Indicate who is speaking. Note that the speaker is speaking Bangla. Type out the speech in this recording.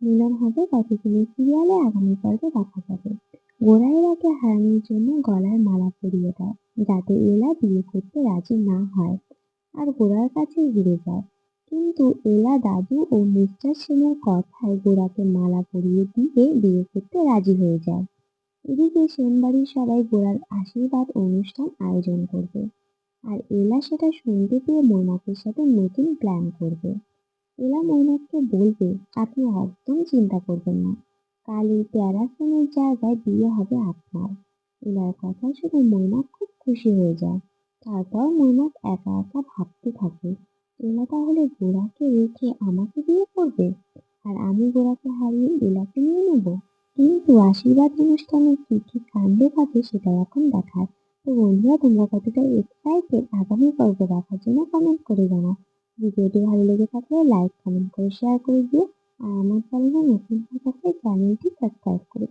Speaker 1: মিলন হবে কতগুলো সিরিয়ালে আগামী পর্বে দেখা যাবে। গোরা এলাকে হারানোর জন্য গলায় মালা পরিয়ে দেয়, যাতে এলা বিয়ে করতে রাজি না হয় আর গোরার কাছে হেরে যায়। কিন্তু এলা দাদু ও মিস্টার সেনের কথায় গোরাকে মালা পরিয়ে দিয়ে বিয়ে করতে রাজি হয়ে যায়। এদিকে সেন বাড়ির সবাই গোরার আশীর্বাদ অনুষ্ঠান আয়োজন করবে, আর এলা সেটা শুনতে পেয়ে মৈনাকের সাথে নতুন প্ল্যান করবে। এলা মৈনাককে বলবে, আপনি একদম চিন্তা করবেন না, কাল এই প্যারাসনের জায়গায় বিয়ে হবে আপনার। এলার কথা শুনে মৈনাক খুব খুশি হয়ে যায়। তারপর মৈনাক একা একা ভাবতে থাকে, এলা তাহলে গোরাকে রেখে আমাকে বিয়ে করবে, আর আমি গোরাকে হারিয়ে এলাকে নিয়ে নেব। কিন্তু আশীর্বাদ অনুষ্ঠানে কি কি কাণ্ড ঘটে সেটা এখন দেখার। তো বন্ধুরা, তোমরা কতটা এক্সাইটেড আগামী পর্ব দেখার জন্য কমেন্ট করে জানাও। ভিডিওটি ভালো লেগে থাকলে লাইক, কমেন্ট করে শেয়ার করে দিও। আর আমার চ্যানেলে নতুন হয়ে থাকলে চ্যানেলটি সাবস্ক্রাইব করে